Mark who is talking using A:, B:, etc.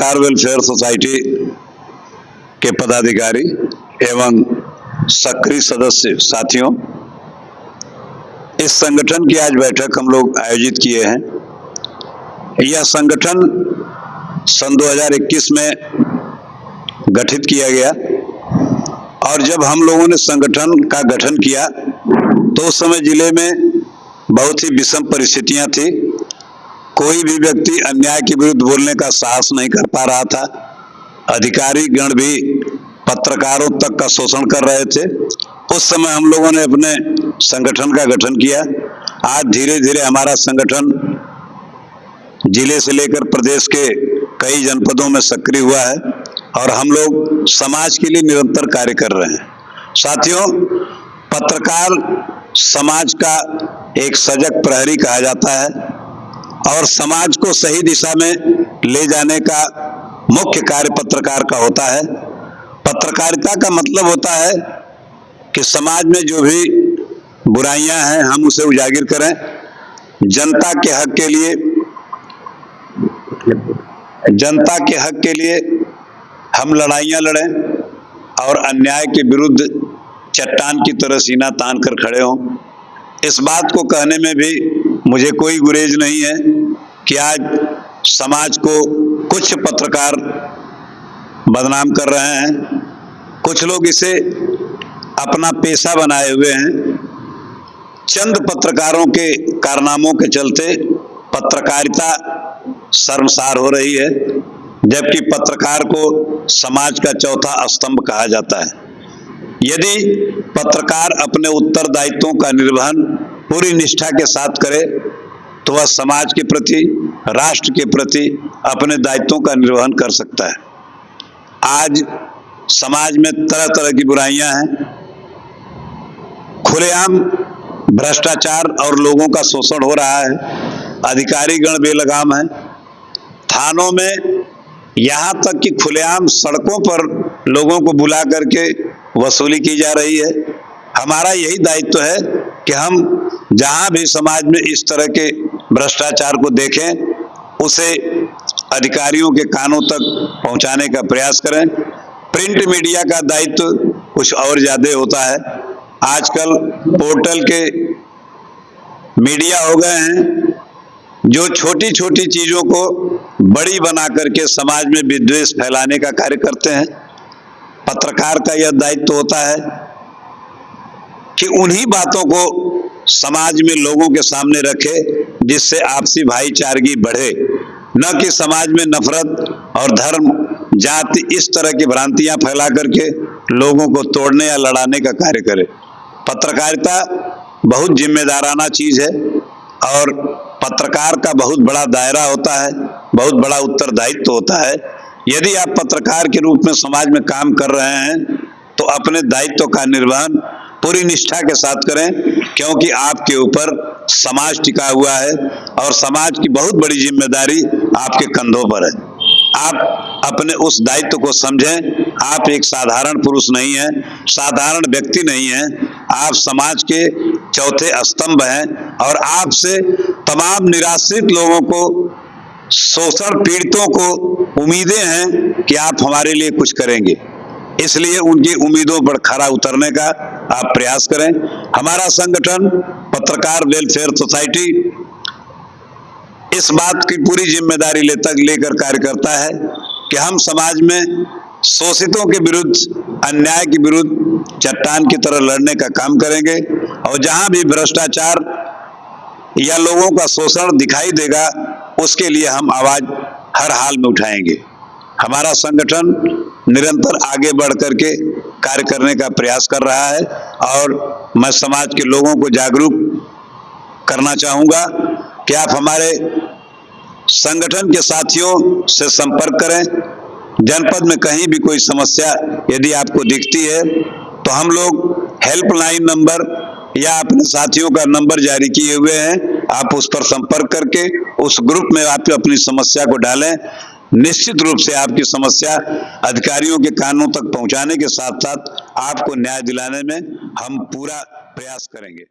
A: पत्रकार welfare society के पदाधिकारी एवं सक्रिय सदस्य साथियों, इस संगठन की आज बैठक हम लोग आयोजित किए हैं। यह संगठन सन 2021 में गठित किया गया और जब हम लोगों ने संगठन का गठन किया तो उस समय जिले में बहुत ही विषम परिस्थितियां थी। कोई भी व्यक्ति अन्याय के विरुद्ध बोलने का साहस नहीं कर पा रहा था। अधिकारी गण भी पत्रकारों तक का शोषण कर रहे थे। उस समय हम लोगों ने अपने संगठन का गठन किया। आज धीरे धीरे हमारा संगठन जिले से लेकर प्रदेश के कई जनपदों में सक्रिय हुआ है और हम लोग समाज के लिए निरंतर कार्य कर रहे हैं। साथियों, पत्रकार समाज का एक सजग प्रहरी कहा जाता है और समाज को सही दिशा में ले जाने का मुख्य कार्य पत्रकार का होता है। पत्रकारिता का मतलब होता है कि समाज में जो भी बुराइयां हैं हम उसे उजागर करें, जनता के हक के लिए हम लड़ाइयां लड़ें और अन्याय के विरुद्ध चट्टान की तरह सीना तान कर खड़े हों। इस बात को कहने में भी मुझे कोई गुरेज नहीं है कि आज समाज को कुछ पत्रकार बदनाम कर रहे हैं, कुछ लोग इसे अपना पेशा बनाए हुए हैं। चंद पत्रकारों के कारनामों के चलते पत्रकारिता शर्मसार हो रही है, जबकि पत्रकार को समाज का चौथा स्तंभ कहा जाता है। यदि पत्रकार अपने उत्तरदायित्वों का निर्वहन पूरी निष्ठा के साथ करे तो वह समाज के प्रति, राष्ट्र के प्रति अपने दायित्वों का निर्वहन कर सकता है। आज समाज में तरह तरह की बुराइयां हैं, खुलेआम भ्रष्टाचार और लोगों का शोषण हो रहा है, अधिकारी गण बेलगाम है, थानों में यहाँ तक कि खुलेआम सड़कों पर लोगों को बुला करके वसूली की जा रही है। हमारा यही दायित्व है कि हम जहाँ भी समाज में इस तरह के भ्रष्टाचार को देखें उसे अधिकारियों के कानों तक पहुँचाने का प्रयास करें। प्रिंट मीडिया का दायित्व कुछ और ज्यादा होता है। आजकल पोर्टल के मीडिया हो गए हैं जो छोटी छोटी चीजों को बड़ी बना करके समाज में विद्वेष फैलाने का कार्य करते हैं। पत्रकार का यह दायित्व होता है कि उन्हीं बातों को समाज में लोगों के सामने रखे जिससे आपसी भाईचारगी बढ़े, न कि समाज में नफरत और धर्म, जाति, इस तरह की भ्रांतियां फैला करके लोगों को तोड़ने या लड़ाने का कार्य करे। पत्रकारिता बहुत जिम्मेदाराना चीज है और पत्रकार का बहुत बड़ा दायरा होता है, बहुत बड़ा उत्तरदायित्व होता है। यदि आप पत्रकार के रूप में समाज में काम कर रहे हैं तो अपने दायित्व का निर्वहन पूरी निष्ठा के साथ करें, क्योंकि आपके ऊपर समाज टिका हुआ है और समाज की बहुत बड़ी जिम्मेदारी आपके कंधों पर है। आप अपने उस दायित्व को समझें। आप एक साधारण पुरुष नहीं हैं, साधारण व्यक्ति नहीं हैं, आप समाज के चौथे स्तंभ हैं और आपसे तमाम निराश्रित लोगों को, शोषण पीड़ितों को उम्मीदें हैं कि आप हमारे लिए कुछ करेंगे। इसलिए उनकी उम्मीदों पर खरा उतरने का आप प्रयास करें। हमारा संगठन पत्रकार वेलफेयर सोसाइटी इस बात की पूरी जिम्मेदारी लेकर कार्य करता है कि हम समाज में शोषितों के विरुद्ध, अन्याय के विरुद्ध चट्टान की तरह लड़ने का काम करेंगे और जहां भी भ्रष्टाचार या लोगों का शोषण दिखाई देगा उसके लिए हम आवाज हर हाल में उठाएंगे। हमारा संगठन निरंतर आगे बढ़ करके कार्य करने का प्रयास कर रहा है और मैं समाज के लोगों को जागरूक करना चाहूंगा कि आप हमारे संगठन के साथियों से संपर्क करें। जनपद में कहीं भी कोई समस्या यदि आपको दिखती है तो हम लोग हेल्पलाइन नंबर या अपने साथियों का नंबर जारी किए हुए हैं, आप उस पर संपर्क करके उस ग्रुप में आप अपनी समस्या को डालें। निश्चित रूप से आपकी समस्या अधिकारियों के कानों तक पहुंचाने के साथ साथ आपको न्याय दिलाने में हम पूरा प्रयास करेंगे।